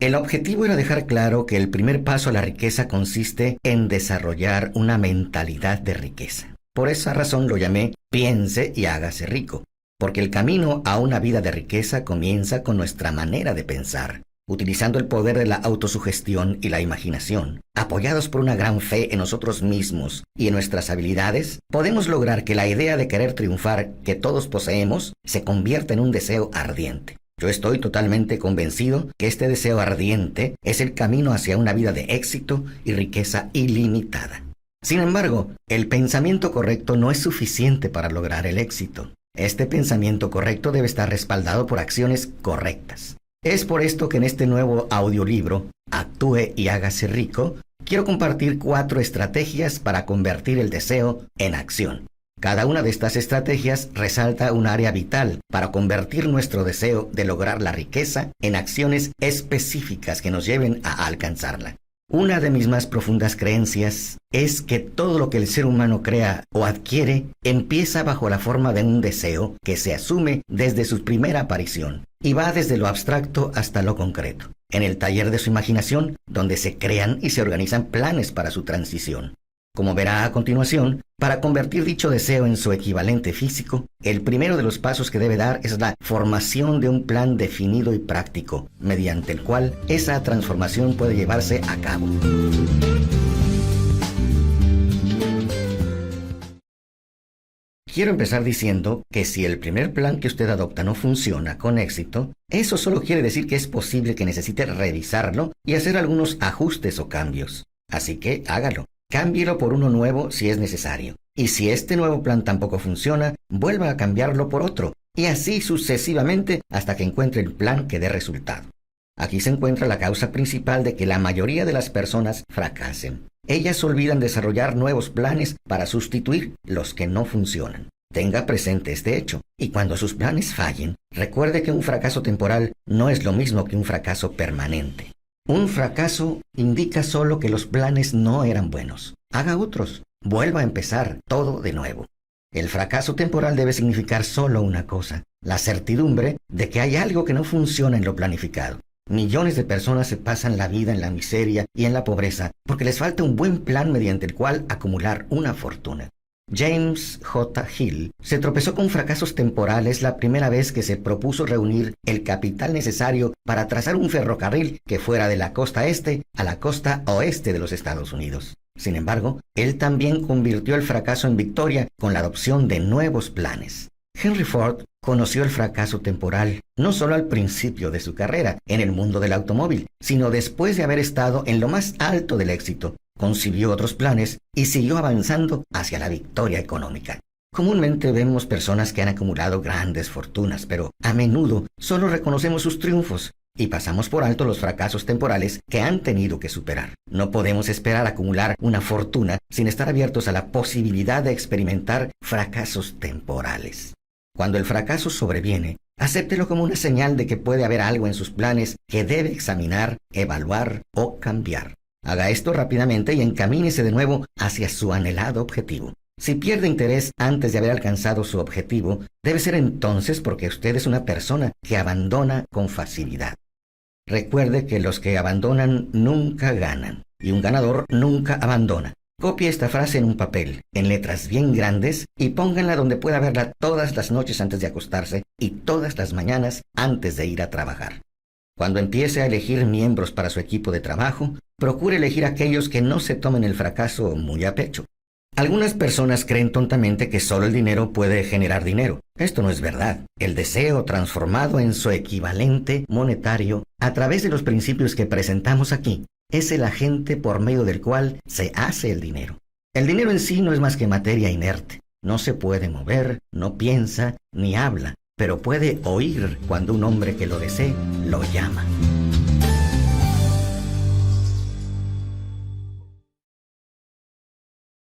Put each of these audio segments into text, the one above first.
El objetivo era dejar claro que el primer paso a la riqueza consiste en desarrollar una mentalidad de riqueza. Por esa razón lo llamé piense y hágase rico, porque el camino a una vida de riqueza comienza con nuestra manera de pensar, utilizando el poder de la autosugestión y la imaginación. Apoyados por una gran fe en nosotros mismos y en nuestras habilidades, podemos lograr que la idea de querer triunfar que todos poseemos se convierta en un deseo ardiente. Yo estoy totalmente convencido que este deseo ardiente es el camino hacia una vida de éxito y riqueza ilimitada. Sin embargo, el pensamiento correcto no es suficiente para lograr el éxito. Este pensamiento correcto debe estar respaldado por acciones correctas. Es por esto que en este nuevo audiolibro, Actúe y hágase rico, quiero compartir 4 estrategias para convertir el deseo en acción. Cada una de estas estrategias resalta un área vital para convertir nuestro deseo de lograr la riqueza en acciones específicas que nos lleven a alcanzarla. Una de mis más profundas creencias es que todo lo que el ser humano crea o adquiere empieza bajo la forma de un deseo que se asume desde su primera aparición y va desde lo abstracto hasta lo concreto, en el taller de su imaginación, donde se crean y se organizan planes para su transición. Como verá a continuación, para convertir dicho deseo en su equivalente físico, el primero de los pasos que debe dar es la formación de un plan definido y práctico, mediante el cual esa transformación puede llevarse a cabo. Quiero empezar diciendo que si el primer plan que usted adopta no funciona con éxito, eso solo quiere decir que es posible que necesite revisarlo y hacer algunos ajustes o cambios. Así que hágalo. Cámbielo por uno nuevo si es necesario. Y si este nuevo plan tampoco funciona, vuelva a cambiarlo por otro. Y así sucesivamente hasta que encuentre el plan que dé resultado. Aquí se encuentra la causa principal de que la mayoría de las personas fracasen. Ellas olvidan desarrollar nuevos planes para sustituir los que no funcionan. Tenga presente este hecho. Y cuando sus planes fallen, recuerde que un fracaso temporal no es lo mismo que un fracaso permanente. Un fracaso indica solo que los planes no eran buenos. Haga otros. Vuelva a empezar todo de nuevo. El fracaso temporal debe significar solo una cosa: la certidumbre de que hay algo que no funciona en lo planificado. Millones de personas se pasan la vida en la miseria y en la pobreza porque les falta un buen plan mediante el cual acumular una fortuna. James J. Hill se tropezó con fracasos temporales la primera vez que se propuso reunir el capital necesario para trazar un ferrocarril que fuera de la costa este a la costa oeste de los Estados Unidos. Sin embargo, él también convirtió el fracaso en victoria con la adopción de nuevos planes. Henry Ford conoció el fracaso temporal no solo al principio de su carrera en el mundo del automóvil, sino después de haber estado en lo más alto del éxito. Concibió otros planes y siguió avanzando hacia la victoria económica. Comúnmente vemos personas que han acumulado grandes fortunas, pero a menudo solo reconocemos sus triunfos y pasamos por alto los fracasos temporales que han tenido que superar. No podemos esperar acumular una fortuna sin estar abiertos a la posibilidad de experimentar fracasos temporales. Cuando el fracaso sobreviene, acéptelo como una señal de que puede haber algo en sus planes que debe examinar, evaluar o cambiar. Haga esto rápidamente y encamínese de nuevo hacia su anhelado objetivo. Si pierde interés antes de haber alcanzado su objetivo, debe ser entonces porque usted es una persona que abandona con facilidad. Recuerde que los que abandonan nunca ganan, y un ganador nunca abandona. Copie esta frase en un papel, en letras bien grandes, y pónganla donde pueda verla todas las noches antes de acostarse y todas las mañanas antes de ir a trabajar. Cuando empiece a elegir miembros para su equipo de trabajo, procure elegir aquellos que no se tomen el fracaso muy a pecho. Algunas personas creen tontamente que solo el dinero puede generar dinero. Esto no es verdad. El deseo transformado en su equivalente monetario a través de los principios que presentamos aquí es el agente por medio del cual se hace el dinero. El dinero en sí no es más que materia inerte. No se puede mover, no piensa, ni habla, pero puede oír cuando un hombre que lo desee lo llama.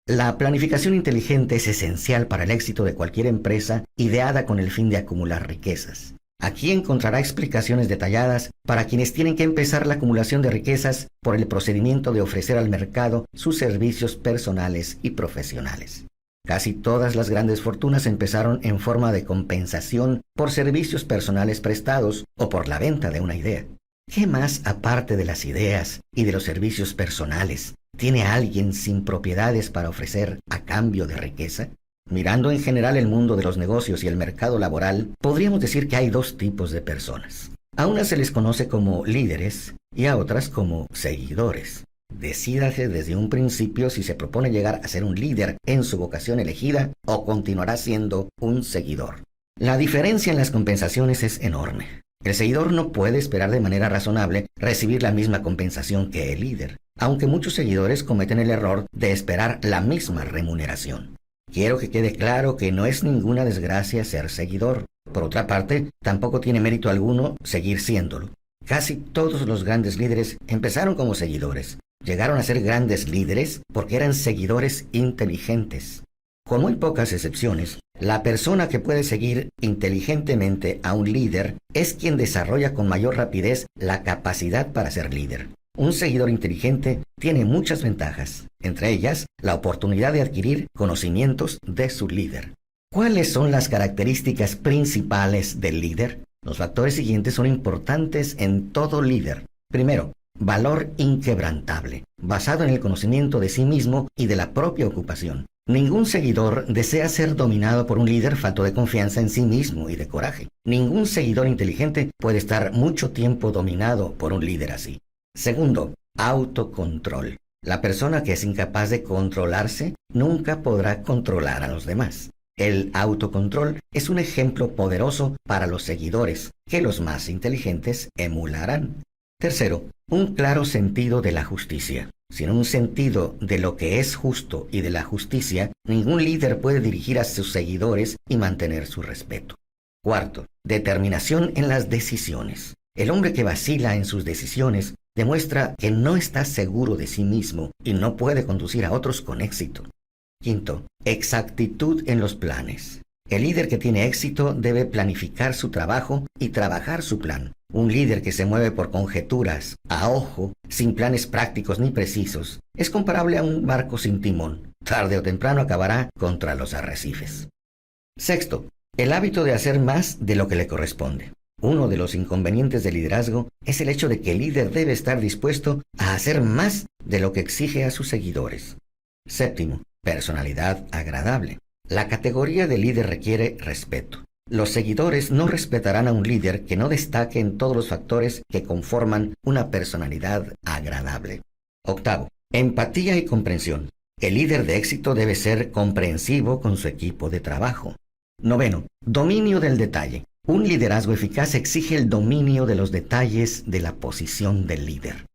La planificación inteligente es esencial para el éxito de cualquier empresa ideada con el fin de acumular riquezas. Aquí encontrará explicaciones detalladas para quienes tienen que empezar la acumulación de riquezas por el procedimiento de ofrecer al mercado sus servicios personales y profesionales. Casi todas las grandes fortunas empezaron en forma de compensación por servicios personales prestados o por la venta de una idea. ¿Qué más, aparte de las ideas y de los servicios personales, tiene alguien sin propiedades para ofrecer a cambio de riqueza? Mirando en general el mundo de los negocios y el mercado laboral, podríamos decir que hay dos tipos de personas. A unas se les conoce como líderes y a otras como seguidores. Decídase desde un principio si se propone llegar a ser un líder en su vocación elegida o continuará siendo un seguidor. La diferencia en las compensaciones es enorme. El seguidor no puede esperar de manera razonable recibir la misma compensación que el líder, aunque muchos seguidores cometen el error de esperar la misma remuneración. Quiero que quede claro que no es ninguna desgracia ser seguidor. Por otra parte, tampoco tiene mérito alguno seguir siéndolo. Casi todos los grandes líderes empezaron como seguidores. Llegaron a ser grandes líderes porque eran seguidores inteligentes. Con muy pocas excepciones, la persona que puede seguir inteligentemente a un líder es quien desarrolla con mayor rapidez la capacidad para ser líder. Un seguidor inteligente tiene muchas ventajas, entre ellas la oportunidad de adquirir conocimientos de su líder. ¿Cuáles son las características principales del líder? Los factores siguientes son importantes en todo líder. Primero, valor inquebrantable, basado en el conocimiento de sí mismo y de la propia ocupación. Ningún seguidor desea ser dominado por un líder falto de confianza en sí mismo y de coraje. Ningún seguidor inteligente puede estar mucho tiempo dominado por un líder así. Segundo, autocontrol. La persona que es incapaz de controlarse nunca podrá controlar a los demás. El autocontrol es un ejemplo poderoso para los seguidores, que los más inteligentes emularán. Tercero, un claro sentido de la justicia. Sin un sentido de lo que es justo y de la justicia, ningún líder puede dirigir a sus seguidores y mantener su respeto. Cuarto, determinación en las decisiones. El hombre que vacila en sus decisiones demuestra que no está seguro de sí mismo y no puede conducir a otros con éxito. Quinto, exactitud en los planes. El líder que tiene éxito debe planificar su trabajo y trabajar su plan. Un líder que se mueve por conjeturas, a ojo, sin planes prácticos ni precisos, es comparable a un barco sin timón. Tarde o temprano acabará contra los arrecifes. Sexto, el hábito de hacer más de lo que le corresponde. Uno de los inconvenientes del liderazgo es el hecho de que el líder debe estar dispuesto a hacer más de lo que exige a sus seguidores. Séptimo, personalidad agradable. La categoría de líder requiere respeto. Los seguidores no respetarán a un líder que no destaque en todos los factores que conforman una personalidad agradable. Octavo, empatía y comprensión. El líder de éxito debe ser comprensivo con su equipo de trabajo. Noveno, dominio del detalle. Un liderazgo eficaz exige el dominio de los detalles de la posición del líder.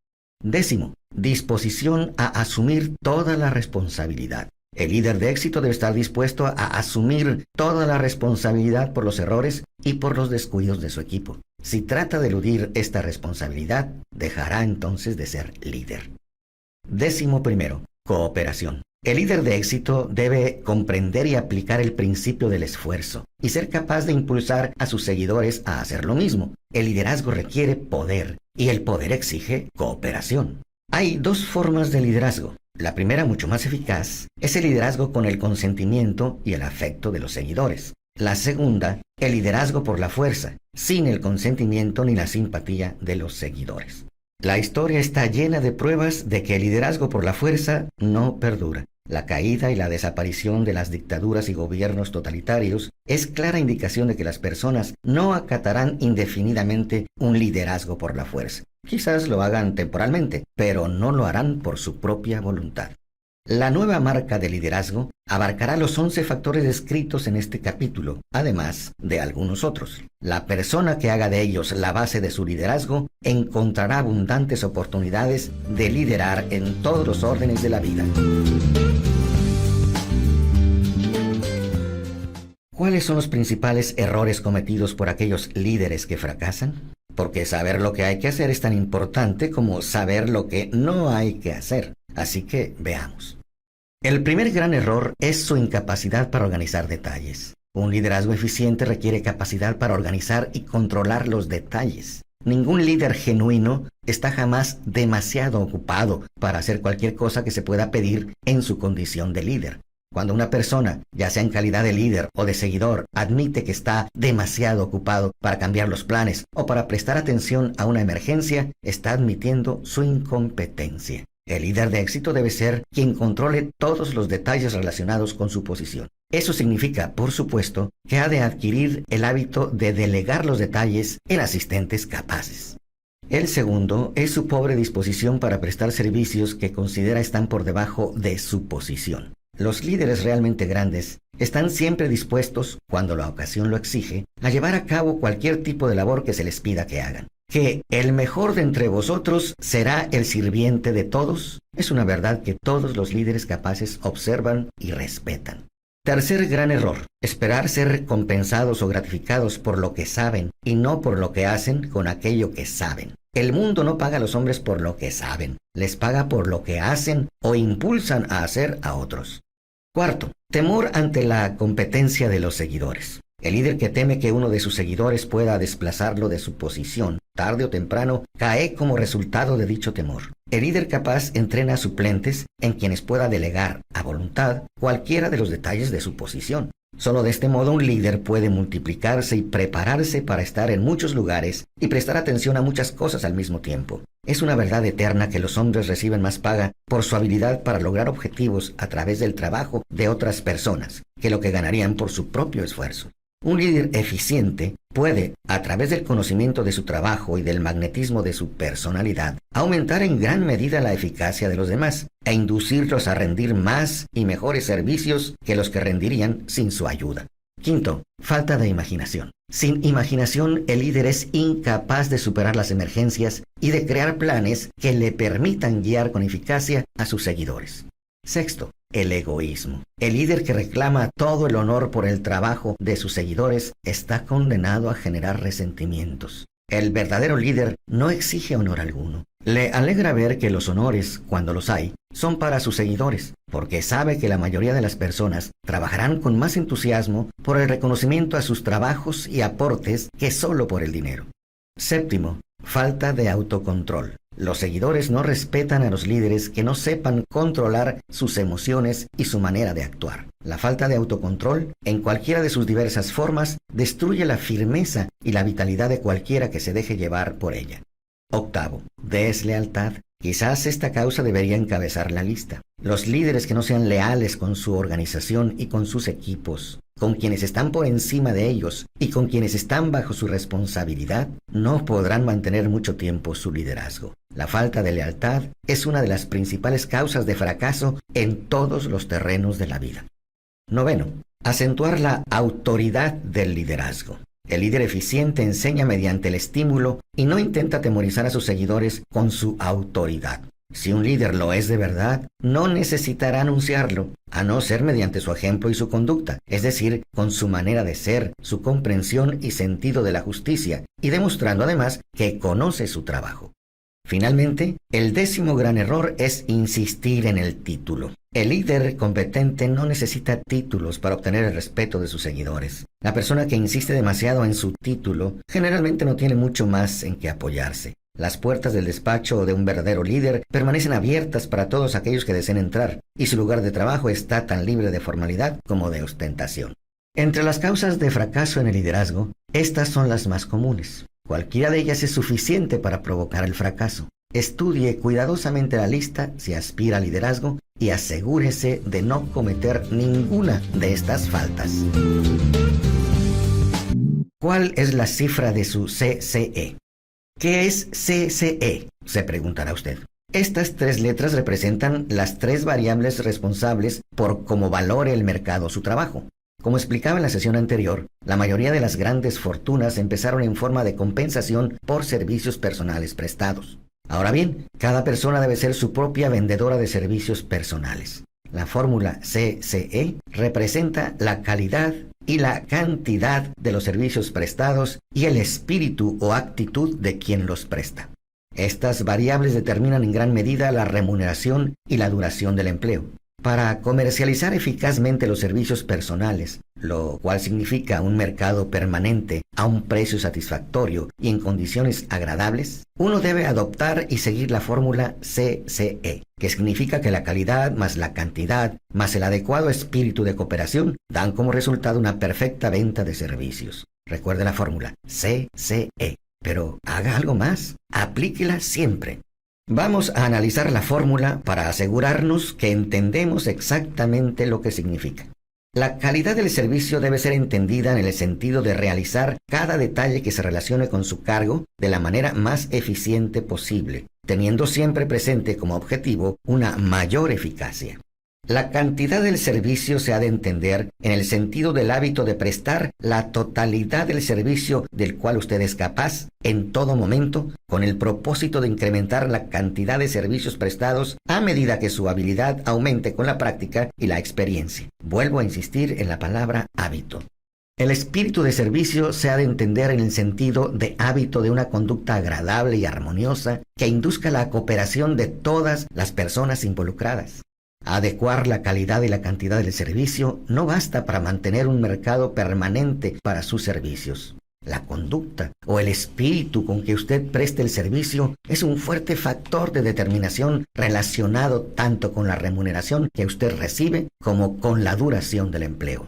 Décimo, disposición a asumir toda la responsabilidad. El líder de éxito debe estar dispuesto a asumir toda la responsabilidad por los errores y por los descuidos de su equipo. Si trata de eludir esta responsabilidad, dejará entonces de ser líder. Décimo primero, cooperación. El líder de éxito debe comprender y aplicar el principio del esfuerzo y ser capaz de impulsar a sus seguidores a hacer lo mismo. El liderazgo requiere poder y el poder exige cooperación. Hay dos formas de liderazgo. La primera, mucho más eficaz, es el liderazgo con el consentimiento y el afecto de los seguidores. La segunda, el liderazgo por la fuerza, sin el consentimiento ni la simpatía de los seguidores. La historia está llena de pruebas de que el liderazgo por la fuerza no perdura. La caída y la desaparición de las dictaduras y gobiernos totalitarios es clara indicación de que las personas no acatarán indefinidamente un liderazgo por la fuerza. Quizás lo hagan temporalmente, pero no lo harán por su propia voluntad. La nueva marca de liderazgo abarcará los 11 factores descritos en este capítulo, además de algunos otros. La persona que haga de ellos la base de su liderazgo encontrará abundantes oportunidades de liderar en todos los órdenes de la vida. ¿Cuáles son los principales errores cometidos por aquellos líderes que fracasan? Porque saber lo que hay que hacer es tan importante como saber lo que no hay que hacer. Así que veamos. El primer gran error es su incapacidad para organizar detalles. Un liderazgo eficiente requiere capacidad para organizar y controlar los detalles. Ningún líder genuino está jamás demasiado ocupado para hacer cualquier cosa que se pueda pedir en su condición de líder. Cuando una persona, ya sea en calidad de líder o de seguidor, admite que está demasiado ocupado para cambiar los planes o para prestar atención a una emergencia, está admitiendo su incompetencia. El líder de éxito debe ser quien controle todos los detalles relacionados con su posición. Eso significa, por supuesto, que ha de adquirir el hábito de delegar los detalles en asistentes capaces. El segundo es su pobre disposición para prestar servicios que considera están por debajo de su posición. Los líderes realmente grandes están siempre dispuestos, cuando la ocasión lo exige, a llevar a cabo cualquier tipo de labor que se les pida que hagan. Que el mejor de entre vosotros será el sirviente de todos es una verdad que todos los líderes capaces observan y respetan. Tercer gran error: esperar ser recompensados o gratificados por lo que saben y no por lo que hacen con aquello que saben. El mundo no paga a los hombres por lo que saben, les paga por lo que hacen o impulsan a hacer a otros. Cuarto, temor ante la competencia de los seguidores. El líder que teme que uno de sus seguidores pueda desplazarlo de su posición, tarde o temprano, cae como resultado de dicho temor. El líder capaz entrena a suplentes en quienes pueda delegar a voluntad cualquiera de los detalles de su posición. Solo de este modo un líder puede multiplicarse y prepararse para estar en muchos lugares y prestar atención a muchas cosas al mismo tiempo. Es una verdad eterna que los hombres reciben más paga por su habilidad para lograr objetivos a través del trabajo de otras personas que lo que ganarían por su propio esfuerzo. Un líder eficiente puede, a través del conocimiento de su trabajo y del magnetismo de su personalidad, aumentar en gran medida la eficacia de los demás e inducirlos a rendir más y mejores servicios que los que rendirían sin su ayuda. Quinto, falta de imaginación. Sin imaginación, el líder es incapaz de superar las emergencias y de crear planes que le permitan guiar con eficacia a sus seguidores. Sexto, el egoísmo. El líder que reclama todo el honor por el trabajo de sus seguidores está condenado a generar resentimientos. El verdadero líder no exige honor alguno. Le alegra ver que los honores, cuando los hay, son para sus seguidores, porque sabe que la mayoría de las personas trabajarán con más entusiasmo por el reconocimiento a sus trabajos y aportes que solo por el dinero. Séptimo, falta de autocontrol. Los seguidores no respetan a los líderes que no sepan controlar sus emociones y su manera de actuar. La falta de autocontrol, en cualquiera de sus diversas formas, destruye la firmeza y la vitalidad de cualquiera que se deje llevar por ella. Octavo, deslealtad. Quizás esta causa debería encabezar la lista. Los líderes que no sean leales con su organización y con sus equipos, con quienes están por encima de ellos y con quienes están bajo su responsabilidad, no podrán mantener mucho tiempo su liderazgo. La falta de lealtad es una de las principales causas de fracaso en todos los terrenos de la vida. Noveno, acentuar la autoridad del liderazgo. El líder eficiente enseña mediante el estímulo y no intenta atemorizar a sus seguidores con su autoridad. Si un líder lo es de verdad, no necesitará anunciarlo, a no ser mediante su ejemplo y su conducta, es decir, con su manera de ser, su comprensión y sentido de la justicia, y demostrando además que conoce su trabajo. Finalmente, el 10º gran error es insistir en el título. El líder competente no necesita títulos para obtener el respeto de sus seguidores. La persona que insiste demasiado en su título generalmente no tiene mucho más en que apoyarse. Las puertas del despacho de un verdadero líder permanecen abiertas para todos aquellos que deseen entrar, y su lugar de trabajo está tan libre de formalidad como de ostentación. Entre las causas de fracaso en el liderazgo, estas son las más comunes. Cualquiera de ellas es suficiente para provocar el fracaso. Estudie cuidadosamente la lista si aspira al liderazgo y asegúrese de no cometer ninguna de estas faltas. ¿Cuál es la cifra de su CCE? ¿Qué es CCE?, se preguntará usted. Estas 3 letras representan las 3 variables responsables por cómo valore el mercado su trabajo. Como explicaba en la sesión anterior, la mayoría de las grandes fortunas empezaron en forma de compensación por servicios personales prestados. Ahora bien, cada persona debe ser su propia vendedora de servicios personales. La fórmula CCE representa la calidad y la cantidad de los servicios prestados y el espíritu o actitud de quien los presta. Estas variables determinan en gran medida la remuneración y la duración del empleo. Para comercializar eficazmente los servicios personales, lo cual significa un mercado permanente a un precio satisfactorio y en condiciones agradables, uno debe adoptar y seguir la fórmula CCE, que significa que la calidad más la cantidad más el adecuado espíritu de cooperación dan como resultado una perfecta venta de servicios. Recuerde la fórmula CCE, pero haga algo más, aplíquela siempre. Vamos a analizar la fórmula para asegurarnos que entendemos exactamente lo que significa. La calidad del servicio debe ser entendida en el sentido de realizar cada detalle que se relacione con su cargo de la manera más eficiente posible, teniendo siempre presente como objetivo una mayor eficacia. La cantidad del servicio se ha de entender en el sentido del hábito de prestar la totalidad del servicio del cual usted es capaz en todo momento, con el propósito de incrementar la cantidad de servicios prestados a medida que su habilidad aumente con la práctica y la experiencia. Vuelvo a insistir en la palabra hábito. El espíritu de servicio se ha de entender en el sentido de hábito de una conducta agradable y armoniosa que induzca la cooperación de todas las personas involucradas. Adecuar la calidad y la cantidad del servicio no basta para mantener un mercado permanente para sus servicios. La conducta o el espíritu con que usted preste el servicio es un fuerte factor de determinación relacionado tanto con la remuneración que usted recibe como con la duración del empleo.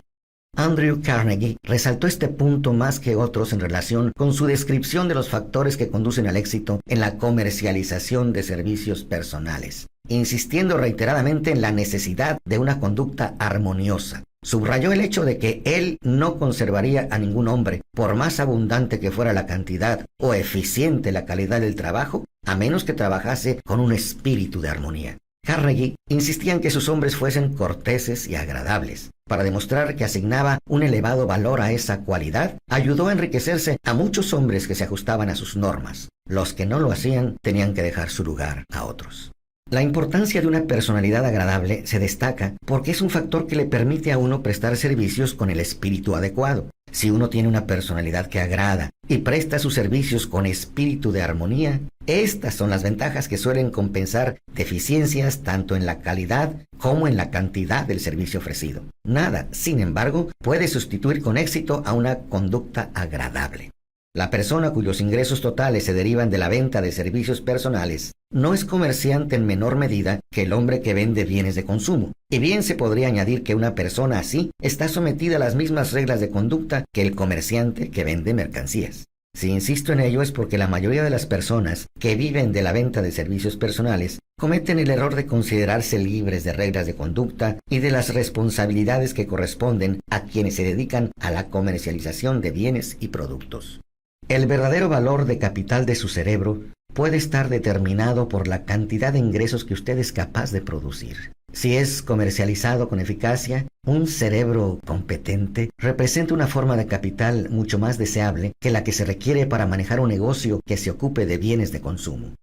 Andrew Carnegie resaltó este punto más que otros en relación con su descripción de los factores que conducen al éxito en la comercialización de servicios personales, insistiendo reiteradamente en la necesidad de una conducta armoniosa. Subrayó el hecho de que él no conservaría a ningún hombre, por más abundante que fuera la cantidad o eficiente la calidad del trabajo, a menos que trabajase con un espíritu de armonía. Carnegie insistía en que sus hombres fuesen corteses y agradables. Para demostrar que asignaba un elevado valor a esa cualidad, ayudó a enriquecerse a muchos hombres que se ajustaban a sus normas. Los que no lo hacían tenían que dejar su lugar a otros. La importancia de una personalidad agradable se destaca porque es un factor que le permite a uno prestar servicios con el espíritu adecuado. Si uno tiene una personalidad que agrada y presta sus servicios con espíritu de armonía, estas son las ventajas que suelen compensar deficiencias tanto en la calidad como en la cantidad del servicio ofrecido. Nada, sin embargo, puede sustituir con éxito a una conducta agradable. La persona cuyos ingresos totales se derivan de la venta de servicios personales no es comerciante en menor medida que el hombre que vende bienes de consumo. Y bien se podría añadir que una persona así está sometida a las mismas reglas de conducta que el comerciante que vende mercancías. Si insisto en ello es porque la mayoría de las personas que viven de la venta de servicios personales cometen el error de considerarse libres de reglas de conducta y de las responsabilidades que corresponden a quienes se dedican a la comercialización de bienes y productos. El verdadero valor de capital de su cerebro puede estar determinado por la cantidad de ingresos que usted es capaz de producir. Si es comercializado con eficacia, un cerebro competente representa una forma de capital mucho más deseable que la que se requiere para manejar un negocio que se ocupe de bienes de consumo.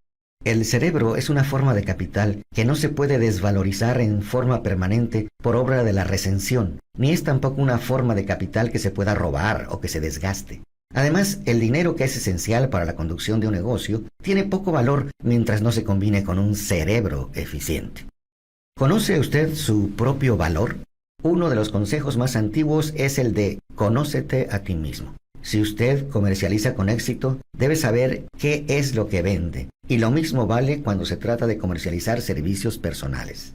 El cerebro es una forma de capital que no se puede desvalorizar en forma permanente por obra de la recensión, ni es tampoco una forma de capital que se pueda robar o que se desgaste. Además, el dinero, que es esencial para la conducción de un negocio, tiene poco valor mientras no se combine con un cerebro eficiente. ¿Conoce usted su propio valor? Uno de los consejos más antiguos es el de conócete a ti mismo. Si usted comercializa con éxito, debe saber qué es lo que vende, y lo mismo vale cuando se trata de comercializar servicios personales.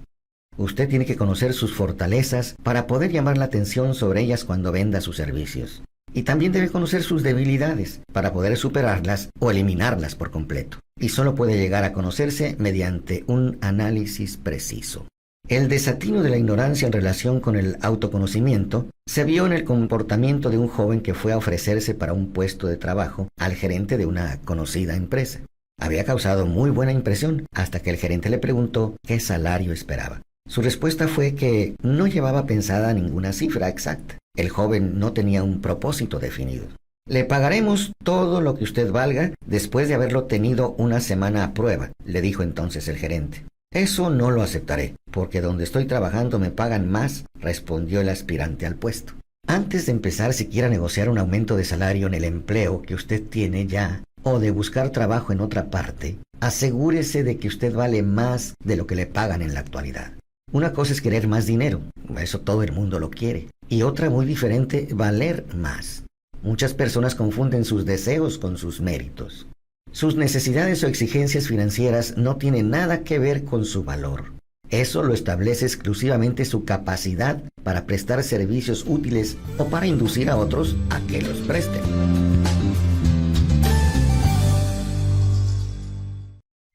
Usted tiene que conocer sus fortalezas para poder llamar la atención sobre ellas cuando venda sus servicios. Y también debe conocer sus debilidades para poder superarlas o eliminarlas por completo. Y solo puede llegar a conocerse mediante un análisis preciso. El desatino de la ignorancia en relación con el autoconocimiento se vio en el comportamiento de un joven que fue a ofrecerse para un puesto de trabajo al gerente de una conocida empresa. Había causado muy buena impresión hasta que el gerente le preguntó qué salario esperaba. Su respuesta fue que no llevaba pensada ninguna cifra exacta. El joven no tenía un propósito definido. Le pagaremos todo lo que usted valga después de haberlo tenido una semana a prueba, le dijo entonces el gerente. Eso no lo aceptaré, porque donde estoy trabajando me pagan más, respondió el aspirante al puesto. Antes de empezar siquiera a negociar un aumento de salario en el empleo que usted tiene ya, o de buscar trabajo en otra parte, asegúrese de que usted vale más de lo que le pagan en la actualidad. Una cosa es querer más dinero, eso todo el mundo lo quiere, y otra muy diferente, valer más. Muchas personas confunden sus deseos con sus méritos. Sus necesidades o exigencias financieras no tienen nada que ver con su valor. Eso lo establece exclusivamente su capacidad para prestar servicios útiles o para inducir a otros a que los presten.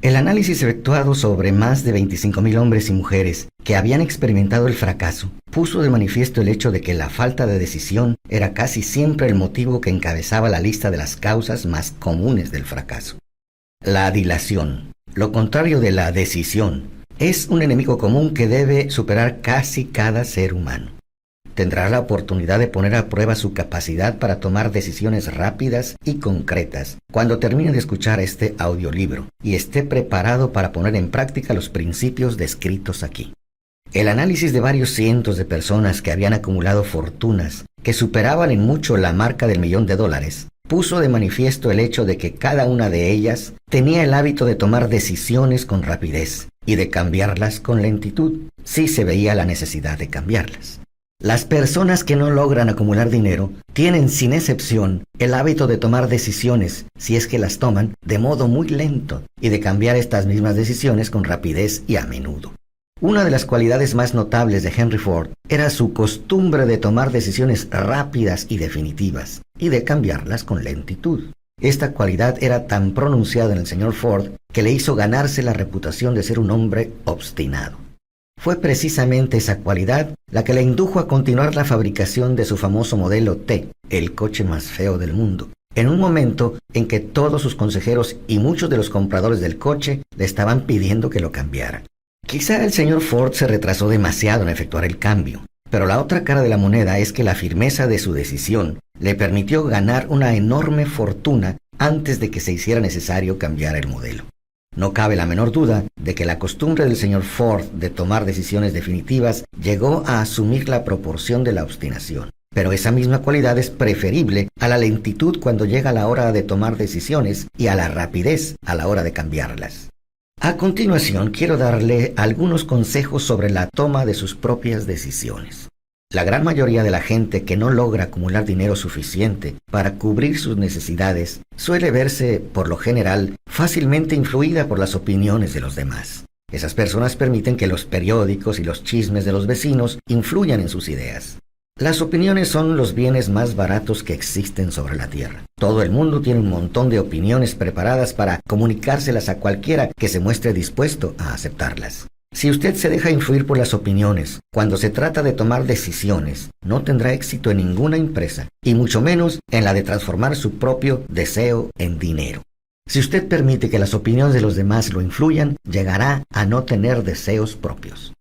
El análisis efectuado sobre más de 25,000 hombres y mujeres que habían experimentado el fracaso puso de manifiesto el hecho de que la falta de decisión era casi siempre el motivo que encabezaba la lista de las causas más comunes del fracaso. La dilación, lo contrario de la decisión, es un enemigo común que debe superar casi cada ser humano. Tendrá la oportunidad de poner a prueba su capacidad para tomar decisiones rápidas y concretas cuando termine de escuchar este audiolibro y esté preparado para poner en práctica los principios descritos aquí. El análisis de varios cientos de personas que habían acumulado fortunas que superaban en mucho la marca del $1.000.000 puso de manifiesto el hecho de que cada una de ellas tenía el hábito de tomar decisiones con rapidez y de cambiarlas con lentitud, si se veía la necesidad de cambiarlas. Las personas que no logran acumular dinero tienen sin excepción el hábito de tomar decisiones, si es que las toman, de modo muy lento y de cambiar estas mismas decisiones con rapidez y a menudo. Una de las cualidades más notables de Henry Ford era su costumbre de tomar decisiones rápidas y definitivas y de cambiarlas con lentitud. Esta cualidad era tan pronunciada en el señor Ford que le hizo ganarse la reputación de ser un hombre obstinado. Fue precisamente esa cualidad la que le indujo a continuar la fabricación de su famoso modelo T, el coche más feo del mundo, en un momento en que todos sus consejeros y muchos de los compradores del coche le estaban pidiendo que lo cambiara. Quizá el señor Ford se retrasó demasiado en efectuar el cambio, pero la otra cara de la moneda es que la firmeza de su decisión le permitió ganar una enorme fortuna antes de que se hiciera necesario cambiar el modelo. No cabe la menor duda de que la costumbre del señor Ford de tomar decisiones definitivas llegó a asumir la proporción de la obstinación. Pero esa misma cualidad es preferible a la lentitud cuando llega la hora de tomar decisiones y a la rapidez a la hora de cambiarlas. A continuación, quiero darle algunos consejos sobre la toma de sus propias decisiones. La gran mayoría de la gente que no logra acumular dinero suficiente para cubrir sus necesidades suele verse, por lo general, fácilmente influida por las opiniones de los demás. Esas personas permiten que los periódicos y los chismes de los vecinos influyan en sus ideas. Las opiniones son los bienes más baratos que existen sobre la tierra. Todo el mundo tiene un montón de opiniones preparadas para comunicárselas a cualquiera que se muestre dispuesto a aceptarlas. Si usted se deja influir por las opiniones, cuando se trata de tomar decisiones, no tendrá éxito en ninguna empresa, y mucho menos en la de transformar su propio deseo en dinero. Si usted permite que las opiniones de los demás lo influyan, llegará a no tener deseos propios.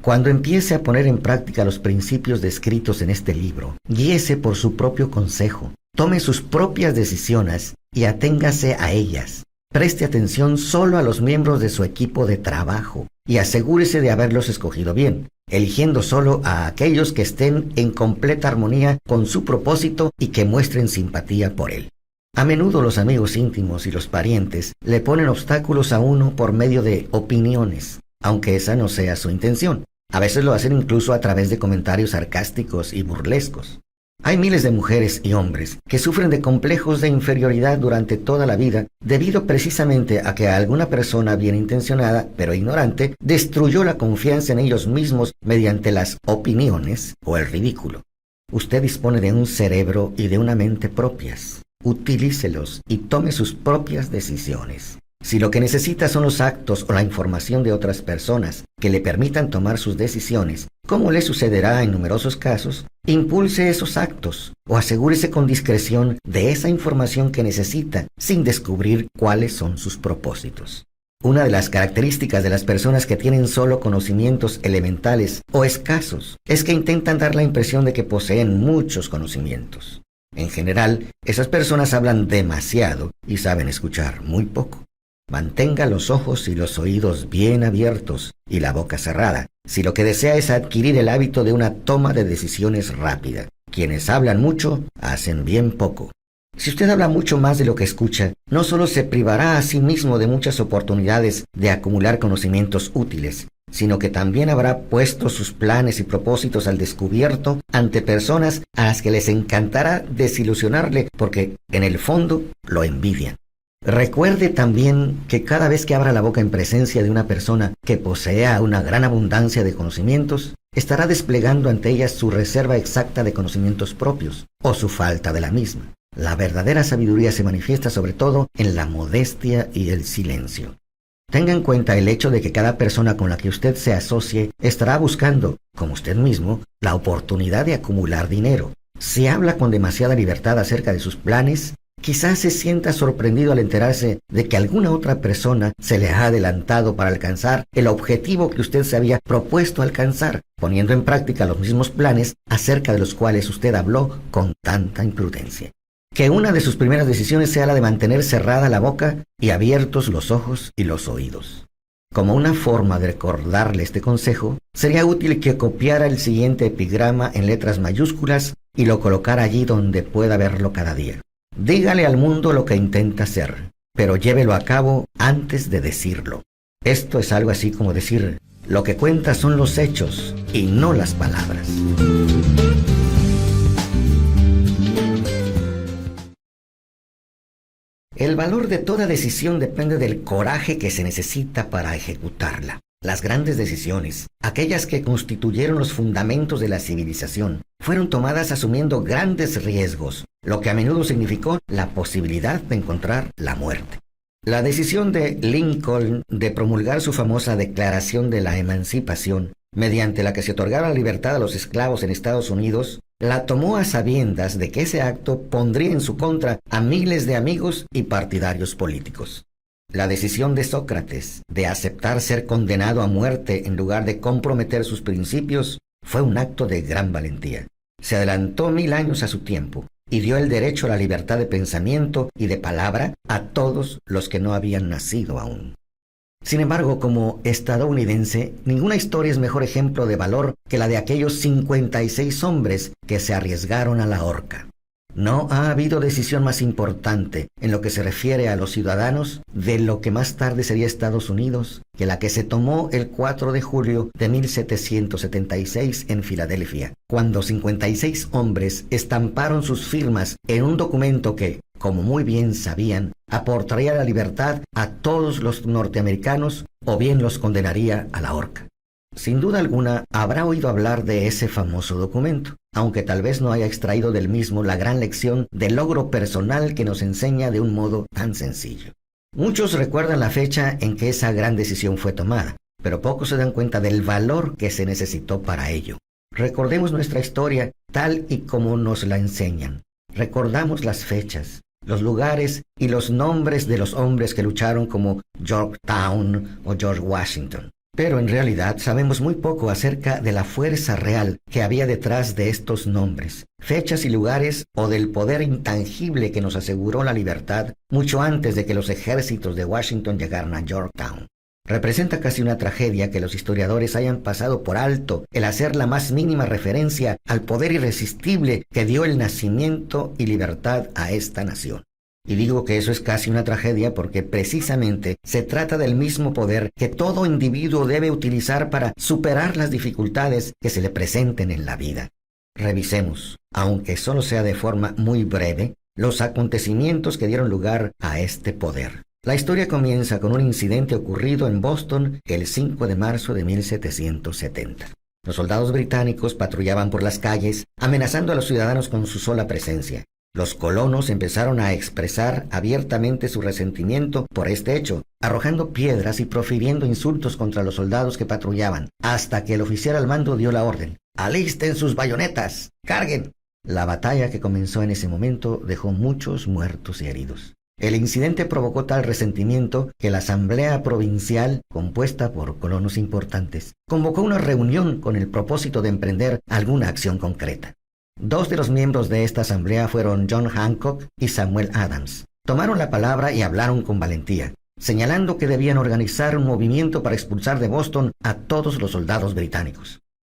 Cuando empiece a poner en práctica los principios descritos en este libro, guíese por su propio consejo, tome sus propias decisiones y aténgase a ellas. Preste atención solo a los miembros de su equipo de trabajo y asegúrese de haberlos escogido bien, eligiendo solo a aquellos que estén en completa armonía con su propósito y que muestren simpatía por él. A menudo los amigos íntimos y los parientes le ponen obstáculos a uno por medio de opiniones, aunque esa no sea su intención. A veces lo hacen incluso a través de comentarios sarcásticos y burlescos. Hay miles de mujeres y hombres que sufren de complejos de inferioridad durante toda la vida debido precisamente a que alguna persona bien intencionada, pero ignorante, destruyó la confianza en ellos mismos mediante las opiniones o el ridículo. Usted dispone de un cerebro y de una mente propias. Utilícelos y tome sus propias decisiones. Si lo que necesita son los actos o la información de otras personas que le permitan tomar sus decisiones, como le sucederá en numerosos casos, impulse esos actos o asegúrese con discreción de esa información que necesita sin descubrir cuáles son sus propósitos. Una de las características de las personas que tienen solo conocimientos elementales o escasos es que intentan dar la impresión de que poseen muchos conocimientos. En general, esas personas hablan demasiado y saben escuchar muy poco. Mantenga los ojos y los oídos bien abiertos y la boca cerrada, si lo que desea es adquirir el hábito de una toma de decisiones rápida. Quienes hablan mucho, hacen bien poco. Si usted habla mucho más de lo que escucha, no solo se privará a sí mismo de muchas oportunidades de acumular conocimientos útiles, sino que también habrá puesto sus planes y propósitos al descubierto ante personas a las que les encantará desilusionarle porque en el fondo lo envidian. Recuerde también que cada vez que abra la boca en presencia de una persona que posea una gran abundancia de conocimientos, estará desplegando ante ella su reserva exacta de conocimientos propios o su falta de la misma. La verdadera sabiduría se manifiesta sobre todo en la modestia y el silencio. Tenga en cuenta el hecho de que cada persona con la que usted se asocie estará buscando, como usted mismo, la oportunidad de acumular dinero. Si habla con demasiada libertad acerca de sus planes, quizás se sienta sorprendido al enterarse de que alguna otra persona se le ha adelantado para alcanzar el objetivo que usted se había propuesto alcanzar, poniendo en práctica los mismos planes acerca de los cuales usted habló con tanta imprudencia. Que una de sus primeras decisiones sea la de mantener cerrada la boca y abiertos los ojos y los oídos. Como una forma de recordarle este consejo, sería útil que copiara el siguiente epigrama en letras mayúsculas y lo colocara allí donde pueda verlo cada día. Dígale al mundo lo que intenta hacer, pero llévelo a cabo antes de decirlo. Esto es algo así como decir, lo que cuenta son los hechos y no las palabras. El valor de toda decisión depende del coraje que se necesita para ejecutarla. Las grandes decisiones, aquellas que constituyeron los fundamentos de la civilización, fueron tomadas asumiendo grandes riesgos, lo que a menudo significó la posibilidad de encontrar la muerte. La decisión de Lincoln de promulgar su famosa Declaración de la Emancipación, mediante la que se otorgaba la libertad a los esclavos en Estados Unidos, la tomó a sabiendas de que ese acto pondría en su contra a miles de amigos y partidarios políticos. La decisión de Sócrates de aceptar ser condenado a muerte en lugar de comprometer sus principios fue un acto de gran valentía. Se adelantó 1000 años a su tiempo y dio el derecho a la libertad de pensamiento y de palabra a todos los que no habían nacido aún. Sin embargo, como estadounidense, ninguna historia es mejor ejemplo de valor que la de aquellos 56 hombres que se arriesgaron a la horca. No ha habido decisión más importante en lo que se refiere a los ciudadanos de lo que más tarde sería Estados Unidos que la que se tomó el 4 de julio de 1776 en Filadelfia, cuando 56 hombres estamparon sus firmas en un documento que, como muy bien sabían, aportaría la libertad a todos los norteamericanos o bien los condenaría a la horca. Sin duda alguna, habrá oído hablar de ese famoso documento, aunque tal vez no haya extraído del mismo la gran lección de logro personal que nos enseña de un modo tan sencillo. Muchos recuerdan la fecha en que esa gran decisión fue tomada, pero pocos se dan cuenta del valor que se necesitó para ello. Recordemos nuestra historia tal y como nos la enseñan. Recordamos las fechas, los lugares y los nombres de los hombres que lucharon como Yorktown o George Washington. Pero en realidad sabemos muy poco acerca de la fuerza real que había detrás de estos nombres, fechas y lugares o del poder intangible que nos aseguró la libertad mucho antes de que los ejércitos de Washington llegaran a Yorktown. Representa casi una tragedia que los historiadores hayan pasado por alto el hacer la más mínima referencia al poder irresistible que dio el nacimiento y libertad a esta nación. Y digo que eso es casi una tragedia porque precisamente se trata del mismo poder que todo individuo debe utilizar para superar las dificultades que se le presenten en la vida. Revisemos, aunque solo sea de forma muy breve, los acontecimientos que dieron lugar a este poder. La historia comienza con un incidente ocurrido en Boston el 5 de marzo de 1770. Los soldados británicos patrullaban por las calles, amenazando a los ciudadanos con su sola presencia. Los colonos empezaron a expresar abiertamente su resentimiento por este hecho, arrojando piedras y profiriendo insultos contra los soldados que patrullaban, hasta que el oficial al mando dio la orden: ¡alisten sus bayonetas! ¡Carguen! La batalla que comenzó en ese momento dejó muchos muertos y heridos. El incidente provocó tal resentimiento que la Asamblea Provincial, compuesta por colonos importantes, convocó una reunión con el propósito de emprender alguna acción concreta. Dos de los miembros de esta asamblea fueron John Hancock y Samuel Adams. Tomaron la palabra y hablaron con valentía, señalando que debían organizar un movimiento para expulsar de Boston a todos los soldados británicos.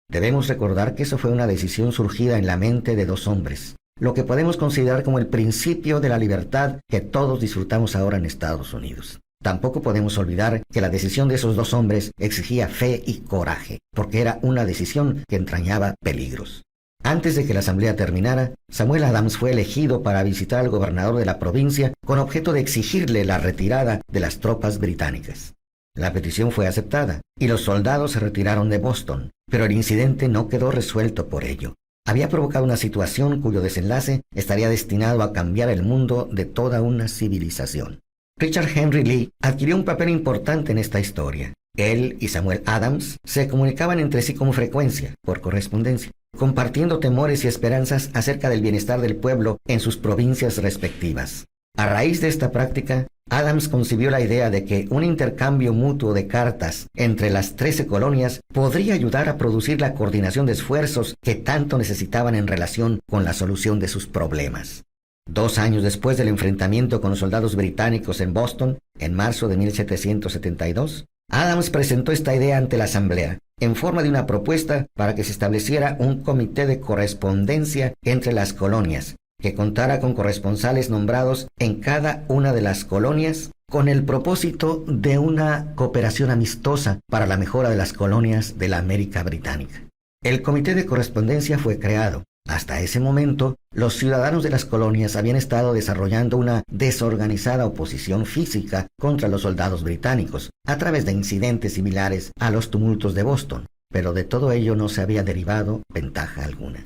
Debemos recordar que eso fue una decisión surgida en la mente de dos hombres, lo que podemos considerar como el principio de la libertad que todos disfrutamos ahora en Estados Unidos. Tampoco podemos olvidar que la decisión de esos dos hombres exigía fe y coraje, porque era una decisión que entrañaba peligros. Antes de que la asamblea terminara, Samuel Adams fue elegido para visitar al gobernador de la provincia con objeto de exigirle la retirada de las tropas británicas. La petición fue aceptada y los soldados se retiraron de Boston, pero el incidente no quedó resuelto por ello. Había provocado una situación cuyo desenlace estaría destinado a cambiar el mundo de toda una civilización. Richard Henry Lee adquirió un papel importante en esta historia. Él y Samuel Adams se comunicaban entre sí con frecuencia, por correspondencia, compartiendo temores y esperanzas acerca del bienestar del pueblo en sus provincias respectivas. A raíz de esta práctica, Adams concibió la idea de que un intercambio mutuo de cartas entre las 13 colonias podría ayudar a producir la coordinación de esfuerzos que tanto necesitaban en relación con la solución de sus problemas. 2 años después del enfrentamiento con los soldados británicos en Boston, en marzo de 1772, Adams presentó esta idea ante la Asamblea, en forma de una propuesta para que se estableciera un comité de correspondencia entre las colonias, que contara con corresponsales nombrados en cada una de las colonias, con el propósito de una cooperación amistosa para la mejora de las colonias de la América Británica. El comité de correspondencia fue creado. Hasta ese momento, los ciudadanos de las colonias habían estado desarrollando una desorganizada oposición física contra los soldados británicos, a través de incidentes similares a los tumultos de Boston, pero de todo ello no se había derivado ventaja alguna.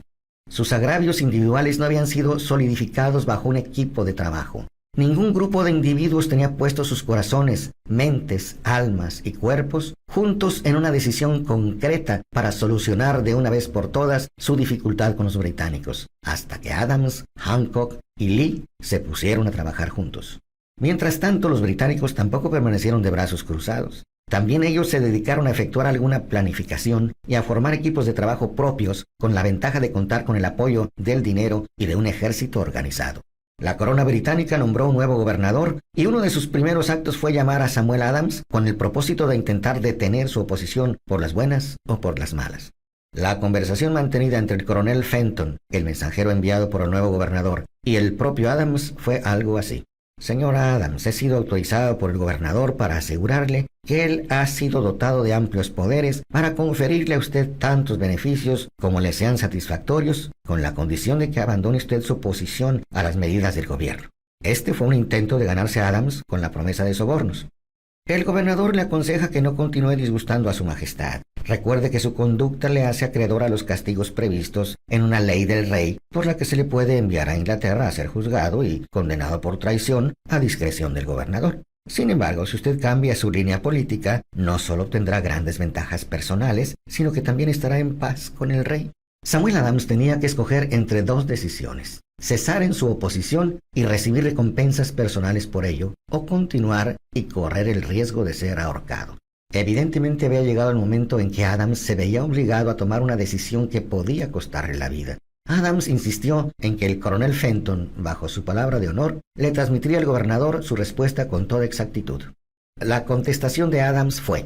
Sus agravios individuales no habían sido solidificados bajo un equipo de trabajo. Ningún grupo de individuos tenía puestos sus corazones, mentes, almas y cuerpos juntos en una decisión concreta para solucionar de una vez por todas su dificultad con los británicos, hasta que Adams, Hancock y Lee se pusieron a trabajar juntos. Mientras tanto, los británicos tampoco permanecieron de brazos cruzados. También ellos se dedicaron a efectuar alguna planificación y a formar equipos de trabajo propios, con la ventaja de contar con el apoyo del dinero y de un ejército organizado. La corona británica nombró un nuevo gobernador y uno de sus primeros actos fue llamar a Samuel Adams con el propósito de intentar detener su oposición por las buenas o por las malas. La conversación mantenida entre el coronel Fenton, el mensajero enviado por el nuevo gobernador, y el propio Adams fue algo así. Señora Adams, he sido autorizado por el gobernador para asegurarle que él ha sido dotado de amplios poderes para conferirle a usted tantos beneficios como le sean satisfactorios, con la condición de que abandone usted su oposición a las medidas del gobierno. Este fue un intento de ganarse a Adams con la promesa de sobornos. El gobernador le aconseja que no continúe disgustando a su majestad. Recuerde que su conducta le hace acreedor a los castigos previstos en una ley del rey, por la que se le puede enviar a Inglaterra a ser juzgado y condenado por traición a discreción del gobernador. Sin embargo, si usted cambia su línea política, no solo obtendrá grandes ventajas personales, sino que también estará en paz con el rey. Samuel Adams tenía que escoger entre 2 decisiones: cesar en su oposición y recibir recompensas personales por ello, o continuar y correr el riesgo de ser ahorcado. Evidentemente había llegado el momento en que Adams se veía obligado a tomar una decisión que podía costarle la vida. Adams insistió en que el coronel Fenton, bajo su palabra de honor, le transmitiría al gobernador su respuesta con toda exactitud. La contestación de Adams fue: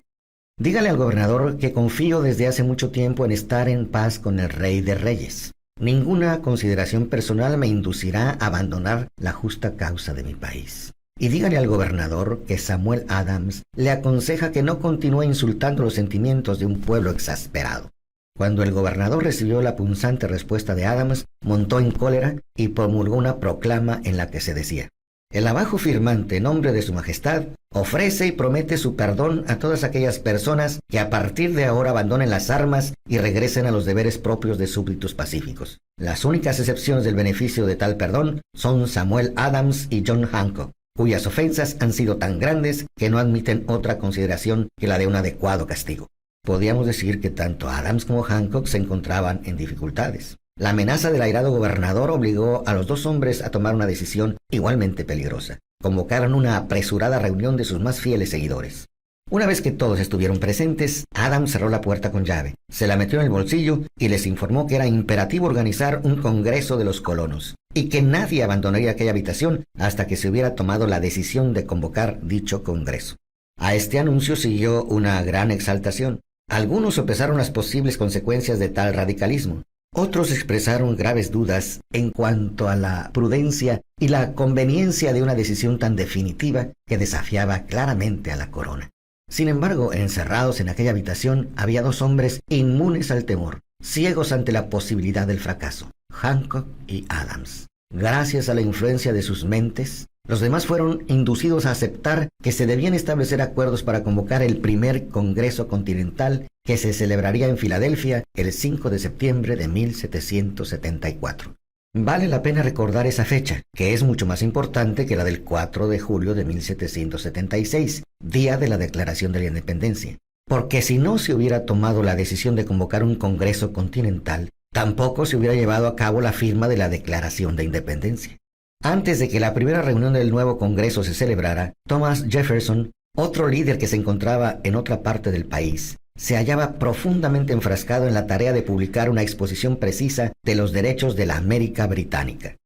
dígale al gobernador que confío desde hace mucho tiempo en estar en paz con el rey de reyes. Ninguna consideración personal me inducirá a abandonar la justa causa de mi país. Y dígale al gobernador que Samuel Adams le aconseja que no continúe insultando los sentimientos de un pueblo exasperado. Cuando el gobernador recibió la punzante respuesta de Adams, montó en cólera y promulgó una proclama en la que se decía: el abajo firmante en nombre de su majestad ofrece y promete su perdón a todas aquellas personas que a partir de ahora abandonen las armas y regresen a los deberes propios de súbditos pacíficos. Las únicas excepciones del beneficio de tal perdón son Samuel Adams y John Hancock, cuyas ofensas han sido tan grandes que no admiten otra consideración que la de un adecuado castigo. Podíamos decir que tanto Adams como Hancock se encontraban en dificultades. La amenaza del airado gobernador obligó a los 2 hombres a tomar una decisión igualmente peligrosa. Convocaron una apresurada reunión de sus más fieles seguidores. Una vez que todos estuvieron presentes, Adams cerró la puerta con llave, se la metió en el bolsillo y les informó que era imperativo organizar un congreso de los colonos, y que nadie abandonaría aquella habitación hasta que se hubiera tomado la decisión de convocar dicho congreso. A este anuncio siguió una gran exaltación. Algunos sopesaron las posibles consecuencias de tal radicalismo. Otros expresaron graves dudas en cuanto a la prudencia y la conveniencia de una decisión tan definitiva que desafiaba claramente a la corona. Sin embargo, encerrados en aquella habitación había dos hombres inmunes al temor, ciegos ante la posibilidad del fracaso: Hancock y Adams. Gracias a la influencia de sus mentes, los demás fueron inducidos a aceptar que se debían establecer acuerdos para convocar el primer Congreso Continental, que se celebraría en Filadelfia el 5 de septiembre de 1774. Vale la pena recordar esa fecha, que es mucho más importante que la del 4 de julio de 1776, día de la Declaración de la Independencia. Porque si no se hubiera tomado la decisión de convocar un Congreso Continental, tampoco se hubiera llevado a cabo la firma de la Declaración de Independencia. Antes de que la primera reunión del nuevo Congreso se celebrara, Thomas Jefferson, otro líder que se encontraba en otra parte del país, se hallaba profundamente enfrascado en la tarea de publicar una exposición precisa de los derechos de la América Británica.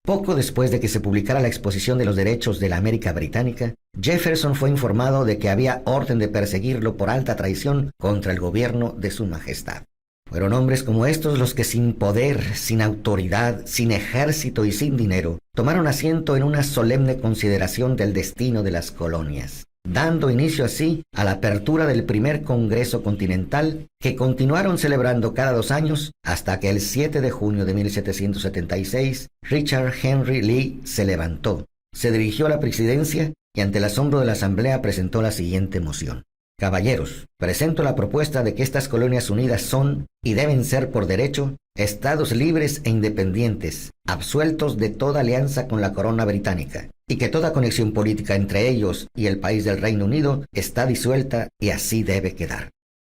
Poco después de que se publicara la exposición de los derechos de la América Británica, Jefferson fue informado de que había orden de perseguirlo por alta traición contra el gobierno de Su Majestad. Fueron hombres como estos los que sin poder, sin autoridad, sin ejército y sin dinero, tomaron asiento en una solemne consideración del destino de las colonias, dando inicio así a la apertura del primer Congreso Continental, que continuaron celebrando cada 2 años hasta que el 7 de junio de 1776 Richard Henry Lee se levantó, se dirigió a la presidencia y ante el asombro de la asamblea presentó la siguiente moción: Caballeros, presento la propuesta de que estas colonias unidas son, y deben ser por derecho, estados libres e independientes, absueltos de toda alianza con la corona británica, y que toda conexión política entre ellos y el país del Reino Unido está disuelta y así debe quedar.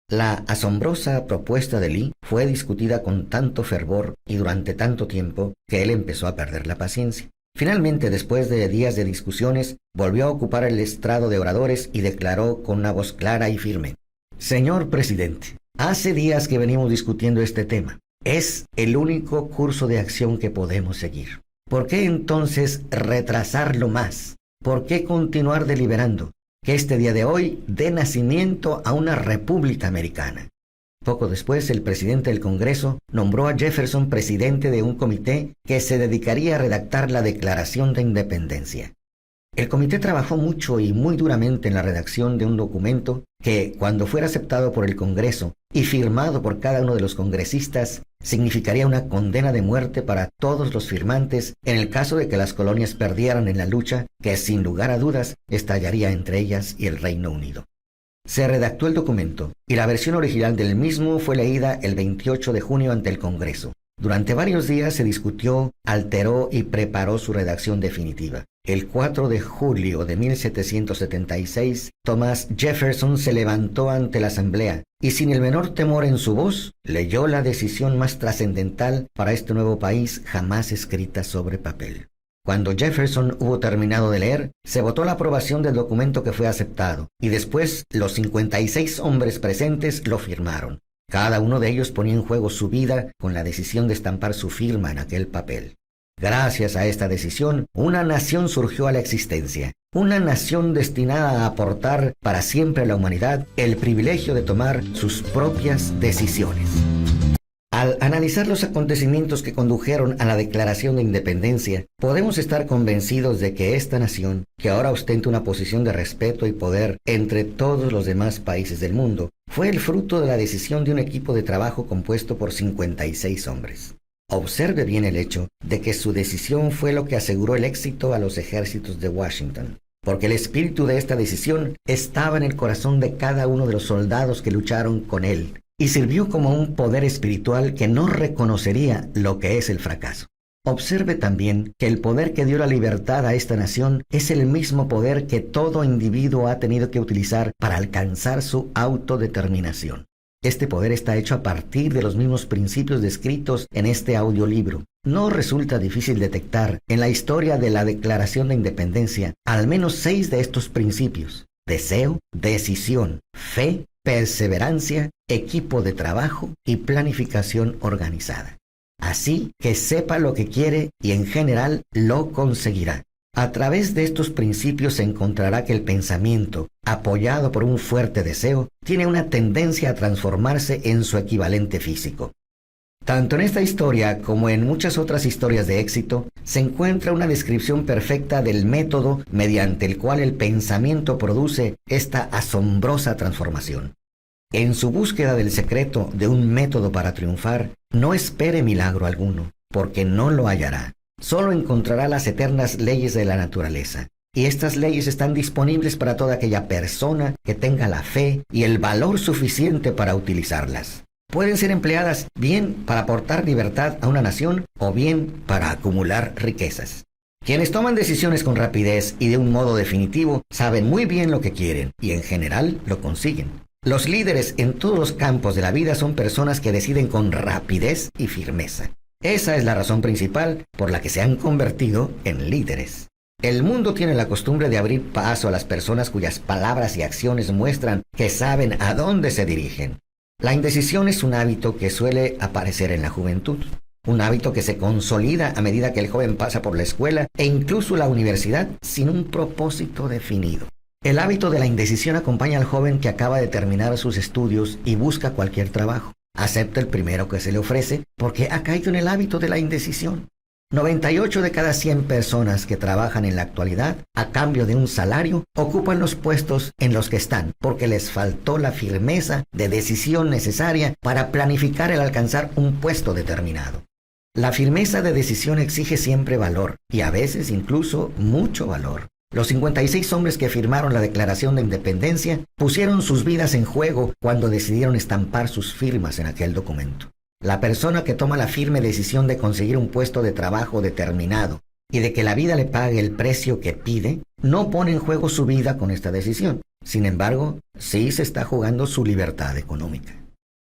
La asombrosa propuesta de Lee fue discutida con tanto fervor y durante tanto tiempo que él empezó a perder la paciencia. Finalmente, después de días de discusiones, volvió a ocupar el estrado de oradores y declaró con una voz clara y firme: Señor presidente, hace días que venimos discutiendo este tema. Es el único curso de acción que podemos seguir. ¿Por qué entonces retrasarlo más? ¿Por qué continuar deliberando? Que este día de hoy dé nacimiento a una república americana. Poco después, el presidente del Congreso nombró a Jefferson presidente de un comité que se dedicaría a redactar la Declaración de Independencia. El comité trabajó mucho y muy duramente en la redacción de un documento que, cuando fuera aceptado por el Congreso y firmado por cada uno de los congresistas, significaría una condena de muerte para todos los firmantes en el caso de que las colonias perdieran en la lucha que, sin lugar a dudas, estallaría entre ellas y el Reino Unido. Se redactó el documento y la versión original del mismo fue leída el 28 de junio ante el Congreso. Durante varios días se discutió, alteró y preparó su redacción definitiva. El 4 de julio de 1776, Thomas Jefferson se levantó ante la asamblea y sin el menor temor en su voz, leyó la decisión más trascendental para este nuevo país jamás escrita sobre papel. Cuando Jefferson hubo terminado de leer, se votó la aprobación del documento que fue aceptado, y después los 56 hombres presentes lo firmaron. Cada uno de ellos ponía en juego su vida con la decisión de estampar su firma en aquel papel. Gracias a esta decisión, una nación surgió a la existencia, una nación destinada a aportar para siempre a la humanidad el privilegio de tomar sus propias decisiones. Al analizar los acontecimientos que condujeron a la Declaración de Independencia, podemos estar convencidos de que esta nación, que ahora ostenta una posición de respeto y poder entre todos los demás países del mundo, fue el fruto de la decisión de un equipo de trabajo compuesto por 56 hombres. Observe bien el hecho de que su decisión fue lo que aseguró el éxito a los ejércitos de Washington, porque el espíritu de esta decisión estaba en el corazón de cada uno de los soldados que lucharon con él, y sirvió como un poder espiritual que no reconocería lo que es el fracaso. Observe también que el poder que dio la libertad a esta nación es el mismo poder que todo individuo ha tenido que utilizar para alcanzar su autodeterminación. Este poder está hecho a partir de los mismos principios descritos en este audiolibro. No resulta difícil detectar en la historia de la Declaración de Independencia al menos 6 de estos principios: deseo, decisión, fe, perseverancia, equipo de trabajo y planificación organizada. Así que sepa lo que quiere y en general lo conseguirá. A través de estos principios se encontrará que el pensamiento, apoyado por un fuerte deseo, tiene una tendencia a transformarse en su equivalente físico. Tanto en esta historia como en muchas otras historias de éxito, se encuentra una descripción perfecta del método mediante el cual el pensamiento produce esta asombrosa transformación. En su búsqueda del secreto de un método para triunfar, no espere milagro alguno, porque no lo hallará. Solo encontrará las eternas leyes de la naturaleza. Y estas leyes están disponibles para toda aquella persona que tenga la fe y el valor suficiente para utilizarlas. Pueden ser empleadas bien para aportar libertad a una nación o bien para acumular riquezas. Quienes toman decisiones con rapidez y de un modo definitivo saben muy bien lo que quieren y en general lo consiguen. Los líderes en todos los campos de la vida son personas que deciden con rapidez y firmeza. Esa es la razón principal por la que se han convertido en líderes. El mundo tiene la costumbre de abrir paso a las personas cuyas palabras y acciones muestran que saben a dónde se dirigen. La indecisión es un hábito que suele aparecer en la juventud, un hábito que se consolida a medida que el joven pasa por la escuela e incluso la universidad sin un propósito definido. El hábito de la indecisión acompaña al joven que acaba de terminar sus estudios y busca cualquier trabajo. Acepta el primero que se le ofrece porque ha caído en el hábito de la indecisión. 98 de cada 100 personas que trabajan en la actualidad a cambio de un salario ocupan los puestos en los que están porque les faltó la firmeza de decisión necesaria para planificar el alcanzar un puesto determinado. La firmeza de decisión exige siempre valor y a veces incluso mucho valor. Los 56 hombres que firmaron la Declaración de Independencia pusieron sus vidas en juego cuando decidieron estampar sus firmas en aquel documento. La persona que toma la firme decisión de conseguir un puesto de trabajo determinado y de que la vida le pague el precio que pide, no pone en juego su vida con esta decisión. Sin embargo, sí se está jugando su libertad económica.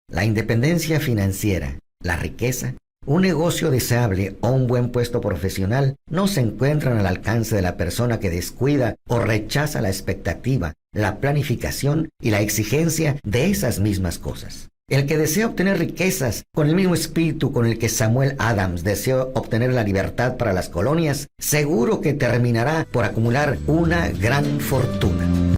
La independencia financiera, la riqueza, un negocio deseable o un buen puesto profesional no se encuentran al alcance de la persona que descuida o rechaza la expectativa, la planificación y la exigencia de esas mismas cosas. El que desea obtener riquezas con el mismo espíritu con el que Samuel Adams deseó obtener la libertad para las colonias, seguro que terminará por acumular una gran fortuna.